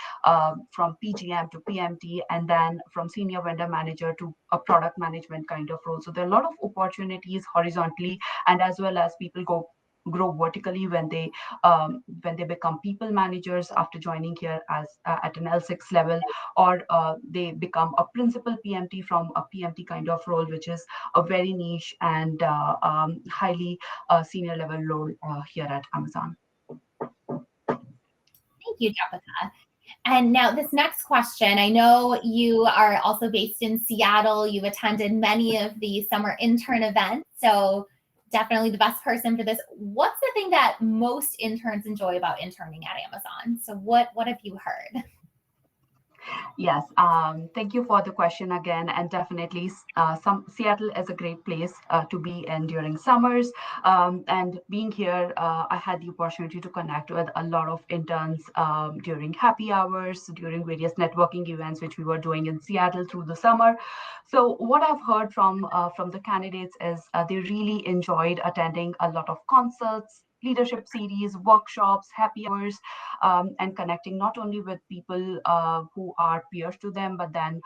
from PGM to PMT, and then from senior vendor manager to a product management kind of role. So there are a lot of opportunities horizontally, and as well as people grow vertically when they become people managers after joining here as at an L6 level, or they become a principal PMT from a PMT kind of role, which is a very niche and highly senior level role here at Amazon. Thank you, Deepika. And now this next question, I know you are also based in Seattle. You've attended many of the summer intern events, so definitely the best person for this. What's the thing that most interns enjoy about interning at Amazon? So what have you heard? Yes, thank you for the question again. And definitely, Seattle is a great place to be in during summers. And being here, I had the opportunity to connect with a lot of interns during happy hours, during various networking events, which we were doing in Seattle through the summer. So what I've heard from the candidates is they really enjoyed attending a lot of concerts, leadership series, workshops, happy hours, and connecting not only with people who are peers to them, but then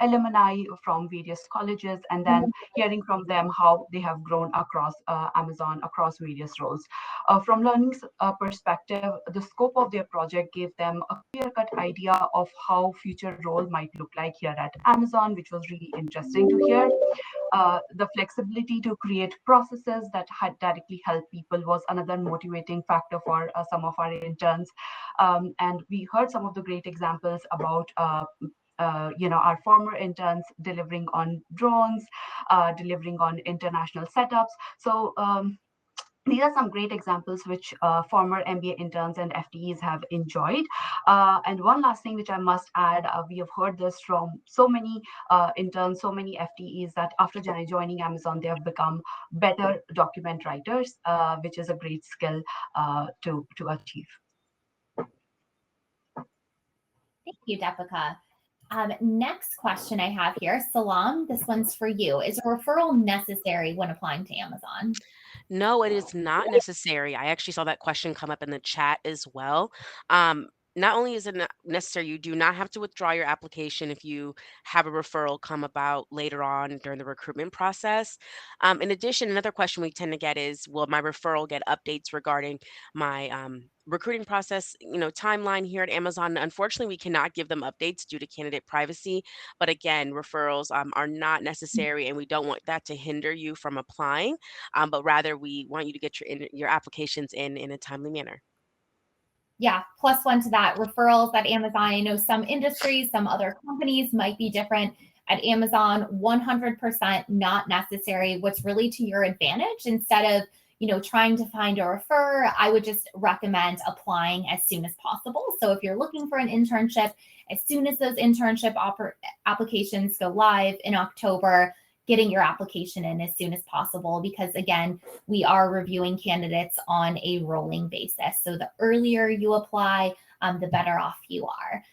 alumni from various colleges, and then hearing from them how they have grown across Amazon, across various roles. From learning perspective, the scope of their project gave them a clear-cut idea of how future role might look like here at Amazon, which was really interesting to hear. The flexibility to create processes that had directly help people was another motivating factor for some of our interns. And we heard some of the great examples about our former interns delivering on drones, delivering on international setups. So these are some great examples which former MBA interns and FTEs have enjoyed. And one last thing which I must add, we have heard this from so many interns, so many FTEs, that after joining Amazon, they have become better document writers, which is a great skill to achieve. Thank you, Deepika. Next question I have here, Salam, this one's for you. Is a referral necessary when applying to Amazon? No, it is not necessary. I actually saw that question come up in the chat as well. Um, not only is it not necessary, you do not have to withdraw your application if you have a referral come about later on during the recruitment process. In addition, another question we tend to get is, will my referral get updates regarding my recruiting process, timeline here at Amazon? Unfortunately, we cannot give them updates due to candidate privacy. But again, referrals are not necessary, and we don't want that to hinder you from applying, but rather we want you to get your applications in a timely manner. Yeah, plus one to that, referrals at Amazon. I know some industries, some other companies might be different. At Amazon, 100% not necessary. What's really to your advantage, instead of trying to find a refer, I would just recommend applying as soon as possible. So if you're looking for an internship, as soon as those internship applications go live in October, getting your application in as soon as possible, because again, we are reviewing candidates on a rolling basis. So the earlier you apply, the better off you are.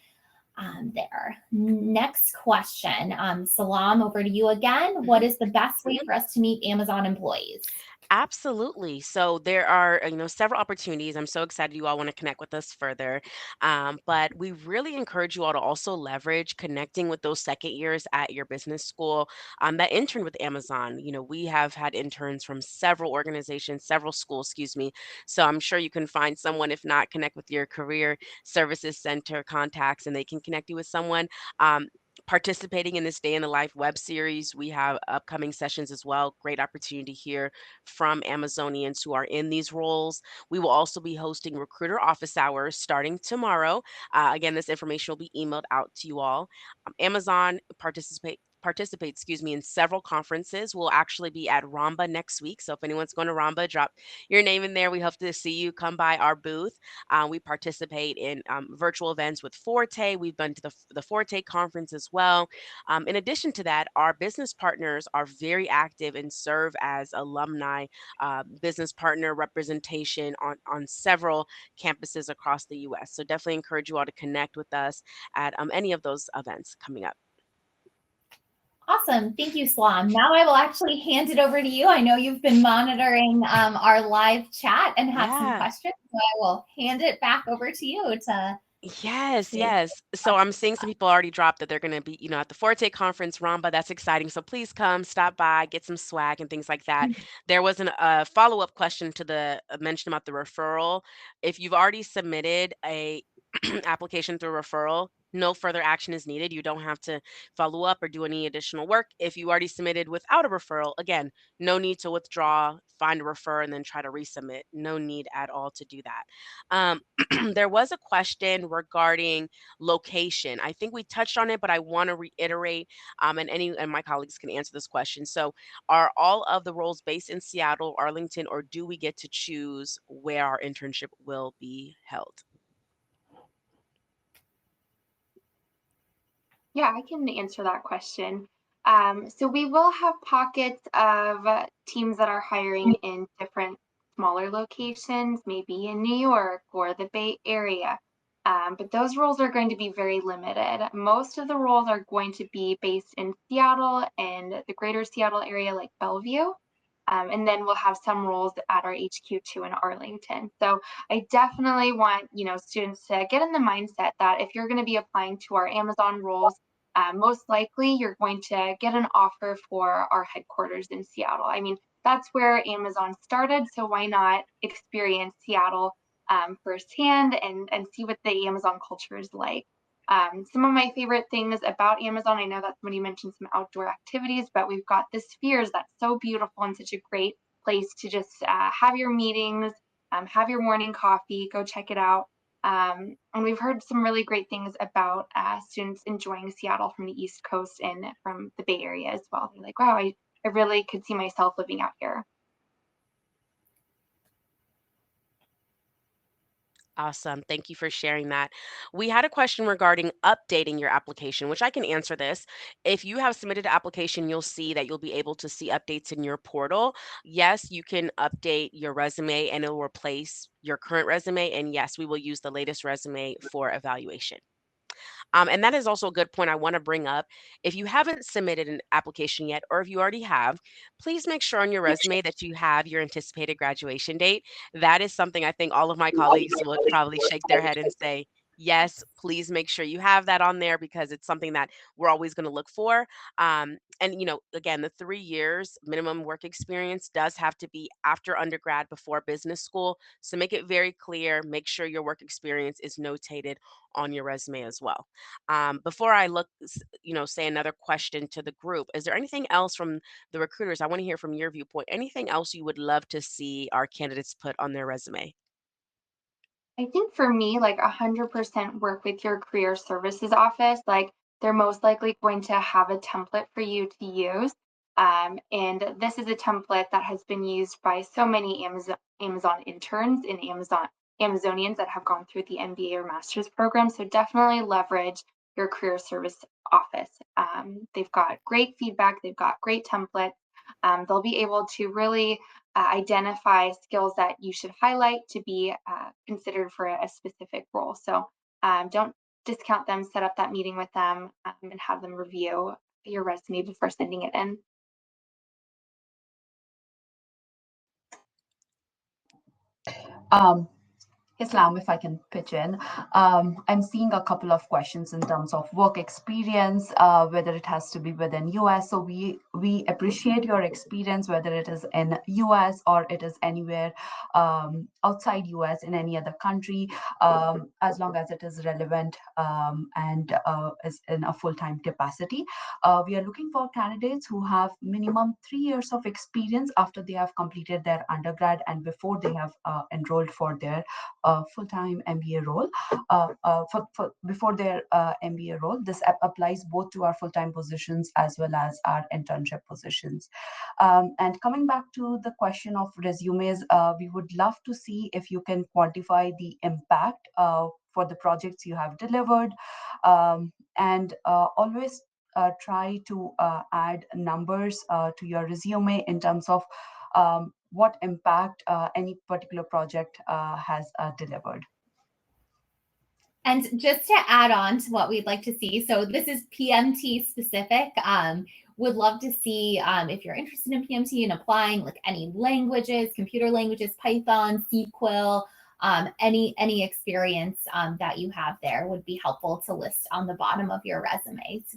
There. Next question. Salam, over to you again. What is the best way for us to meet Amazon employees? Absolutely. So there are, several opportunities. I'm so excited you all want to connect with us further. But we really encourage you all to also leverage connecting with those second years at your business school that intern with Amazon. We have had interns from several organizations, several schools, excuse me. So I'm sure you can find someone. If not, connect with your career services center contacts and they can connect you with someone. Participating in this Day in the Life web series. We have upcoming sessions as well. Great opportunity here from Amazonians who are in these roles. We will also be hosting recruiter office hours starting tomorrow. Again, this information will be emailed out to you all. Amazon participates, excuse me, in several conferences. We'll actually be at Ramba next week. So if anyone's going to Ramba, drop your name in there. We hope to see you. Come by our booth. We participate in virtual events with Forte. We've been to the Forte conference as well. In addition to that, our business partners are very active and serve as alumni business partner representation on several campuses across the U.S. So definitely encourage you all to connect with us at any of those events coming up. Awesome. Thank you, Salam. Now I will actually hand it over to you. I know you've been monitoring our live chat and have some questions, so I will hand it back over to you to. Yes. So I'm seeing some people already dropped that they're going to be, at the Forte conference, Ramba. That's exciting. So please come, stop by, get some swag and things like that. There was a follow-up question to the mention about the referral. If you've already submitted a application through referral, no further action is needed. You don't have to follow up or do any additional work. If you already submitted without a referral, again, no need to withdraw, find a refer, and then try to resubmit. No need at all to do that. There was a question regarding location. I think we touched on it, but I want to reiterate, and my colleagues can answer this question. So, are all of the roles based in Seattle, Arlington, or do we get to choose where our internship will be held? Yeah, I can answer that question. So we will have pockets of teams that are hiring in different smaller locations, maybe in New York or the Bay Area. But those roles are going to be very limited. Most of the roles are going to be based in Seattle and the greater Seattle area, like Bellevue. And then we'll have some roles at our HQ2 in Arlington. So I definitely want, students to get in the mindset that if you're going to be applying to our Amazon roles, most likely you're going to get an offer for our headquarters in Seattle. I mean, that's where Amazon started. So why not experience Seattle firsthand and see what the Amazon culture is like. Some of my favorite things about Amazon, I know that somebody mentioned some outdoor activities, but we've got the Spheres that's so beautiful and such a great place to just have your meetings, have your morning coffee, go check it out. And we've heard some really great things about students enjoying Seattle from the East Coast and from the Bay Area as well. They're like, wow, I really could see myself living out here. Awesome. Thank you for sharing that. We had a question regarding updating your application, which I can answer this. If you have submitted an application, you'll see that you'll be able to see updates in your portal. Yes, you can update your resume and it will replace your current resume. And yes, we will use the latest resume for evaluation. And that is also a good point I want to bring up. If you haven't submitted an application yet, or if you already have, please make sure on your resume that you have your anticipated graduation date. That is something I think all of my colleagues would probably shake their head and say, yes, please make sure you have that on there because it's something that we're always going to look for. And, again, the 3 years minimum work experience does have to be after undergrad, before business school. So make it very clear, make sure your work experience is notated on your resume as well. Before I say another question to the group, is there anything else from the recruiters? I want to hear from your viewpoint. Anything else you would love to see our candidates put on their resume? I think for me, like 100% work with your career services office. Like they're most likely going to have a template for you to use. And this is a template that has been used by so many Amazon interns and Amazonians that have gone through the MBA or master's program. So definitely leverage your career service office. They've got great feedback. They've got great templates. They'll be able to really identify skills that you should highlight to be considered for a specific role. So don't discount them, set up that meeting with them and have them review your resume before sending it in. Um, Islam, if I can pitch in, I'm seeing a couple of questions in terms of work experience, whether it has to be within US. So we appreciate your experience, whether it is in US or it is anywhere outside US in any other country, as long as it is relevant and is in a full-time capacity. We are looking for candidates who have minimum 3 years of experience after they have completed their undergrad and before they have enrolled for their full-time MBA role. Before their MBA role, this applies both to our full-time positions as well as our internship positions. And coming back to the question of resumes, we would love to see if you can quantify the impact for the projects you have delivered, and always try to add numbers to your resume in terms of what impact any particular project has delivered. And just to add on to what we'd like to see, so this is PMT specific. Would love to see if you're interested in PMT and applying, like any languages, computer languages, Python, SQL, any experience that you have there would be helpful to list on the bottom of your resume so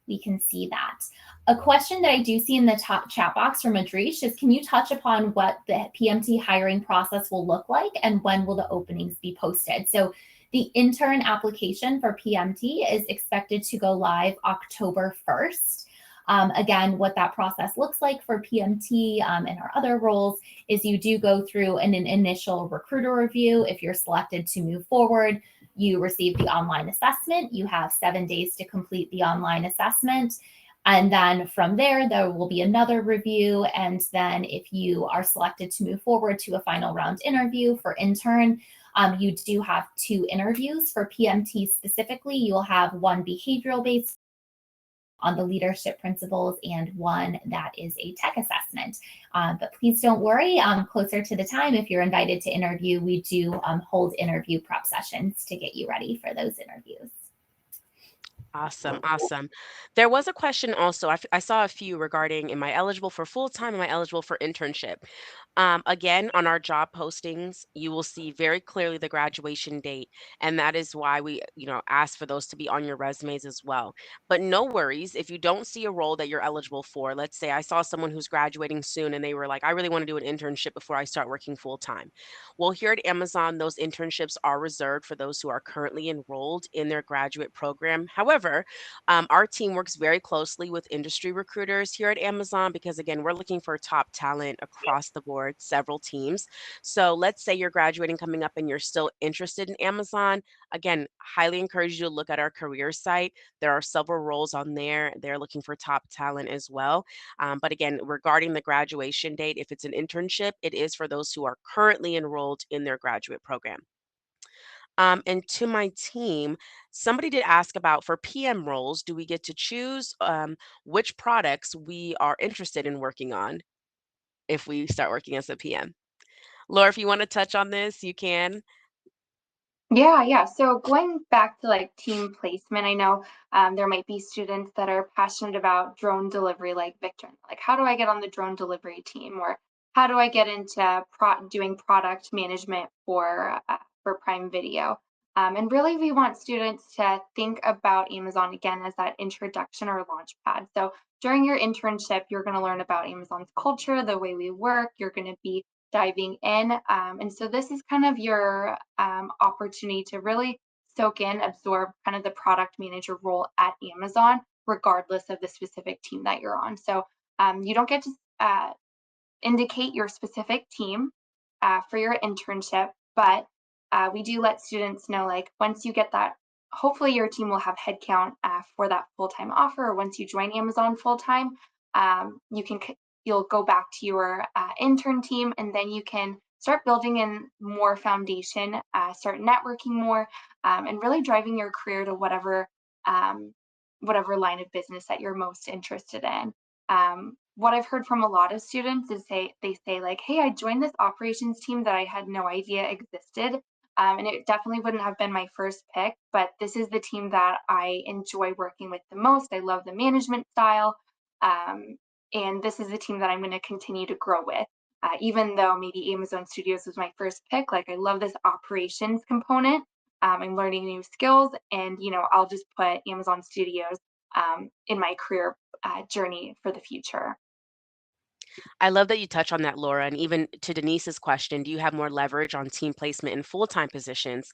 we can see that. A question that I do see in the top chat box from Adrish is, can you touch upon what the PMT hiring process will look like and when will the openings be posted? So the intern application for PMT is expected to go live October 1st. Again, what that process looks like for PMT and our other roles is you do go through an initial recruiter review. If you're selected to move forward, you receive the online assessment. You have 7 days to complete the online assessment. And then from there will be another review. And then if you are selected to move forward to a final round interview for intern, you do have 2 interviews. For PMT specifically, you will have one behavioral based on the leadership principles and one that is a tech assessment. But please don't worry, closer to the time, if you're invited to interview, we do hold interview prep sessions to get you ready for those interviews. Awesome, awesome. There was a question also. I saw a few regarding, am I eligible for full time? Am I eligible for internship? Again, on our job postings, you will see very clearly the graduation date, and that is why we, ask for those to be on your resumes as well. But no worries if you don't see a role that you're eligible for. Let's say I saw someone who's graduating soon, and they were like, I really want to do an internship before I start working full time. Well, here at Amazon, those internships are reserved for those who are currently enrolled in their graduate program. However, our team works very closely with industry recruiters here at Amazon because, again, we're looking for top talent across the board, several teams. So let's say you're graduating coming up and you're still interested in Amazon. Again, highly encourage you to look at our career site. There are several roles on there. They're looking for top talent as well. But again, regarding the graduation date, if it's an internship, it is for those who are currently enrolled in their graduate program. And to my team, somebody did ask about for PM roles, do we get to choose which products we are interested in working on if we start working as a PM? Laura, if you want to touch on this, you can. Yeah. So going back to like team placement, I know there might be students that are passionate about drone delivery, like Victor. Like, how do I get on the drone delivery team, or how do I get into doing product management for Prime Video? And really, we want students to think about Amazon again as that introduction or launch pad. So during your internship, you're going to learn about Amazon's culture, the way we work. You're going to be diving in. And so this is kind of your opportunity to really soak in, absorb kind of the product manager role at Amazon, regardless of the specific team that you're on. So you don't get to indicate your specific team for your internship, but we do let students know, like, once you get that, hopefully your team will have headcount for that full-time offer, or once you join Amazon full-time, you'll go back to your intern team, and then you can start building in more foundation, start networking more, and really driving your career to um, whatever line of business that you're most interested in. What I've heard from a lot of students is they say like, "Hey, I joined this operations team that I had no idea existed, and it definitely wouldn't have been my first pick, but this is the team that I enjoy working with the most. I love the management style, um, and this is the team that I'm going to continue to grow with. Even though maybe Amazon Studios was my first pick, like I love this operations component. I'm learning new skills, and I'll just put Amazon Studios in my career journey for the future." I love that you touch on that, Laura. And even to Denise's question, do you have more leverage on team placement in full time positions?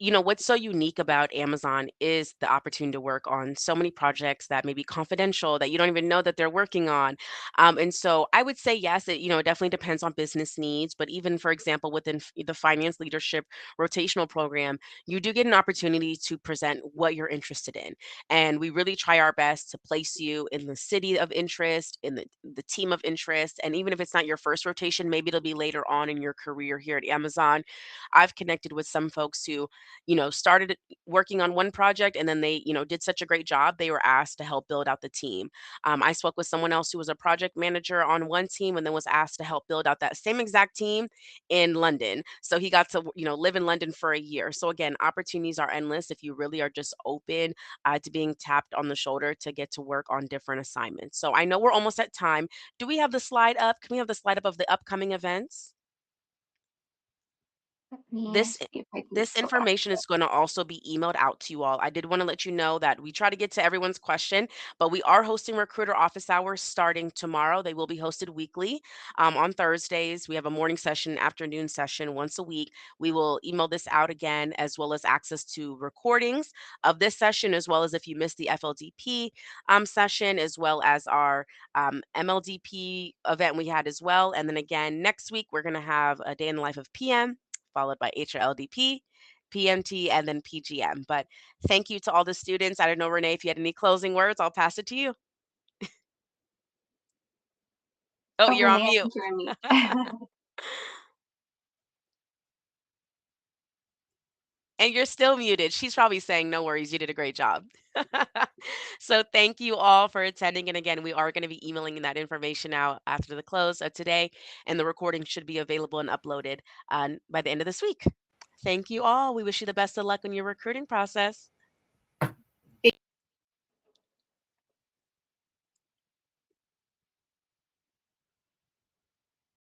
What's so unique about Amazon is the opportunity to work on so many projects that may be confidential that you don't even know that they're working on. And so I would say yes, it definitely depends on business needs. But even, for example, within the finance leadership rotational program, you do get an opportunity to present what you're interested in. And we really try our best to place you in the city of interest, in the team of interest. And even if it's not your first rotation, maybe it'll be later on in your career here at Amazon. I've connected with some folks who started working on one project and then they, did such a great job, they were asked to help build out the team. I spoke with someone else who was a project manager on one team and then was asked to help build out that same exact team in London. So he got to, live in London for a year. So again, opportunities are endless if you really are just open to being tapped on the shoulder to get to work on different assignments. So I know we're almost at time. Do we have the slide up? Can we have the slide up of the upcoming events? Let me This see if I can this go back. information is going to also be emailed out to you all. I did want to let you know that we try to get to everyone's question, but we are hosting recruiter office hours starting tomorrow. They will be hosted weekly on Thursdays. We have a morning session, afternoon session once a week. We will email this out again, as well as access to recordings of this session, as well as if you missed the FLDP session, as well as our MLDP event we had as well. And then again, next week, we're going to have a day in the life of PM followed by HRLDP, PMT, and then PGM. But thank you to all the students. I don't know, Renee, if you had any closing words, I'll pass it to you. Oh, Oh, you're on Renee, I mute. think you're on mute. And you're still muted. She's probably saying, no worries, you did a great job. So thank you all for attending. And again, we are going to be emailing that information out after the close of today, and the recording should be available and uploaded by the end of this week. Thank you all. We wish you the best of luck in your recruiting process.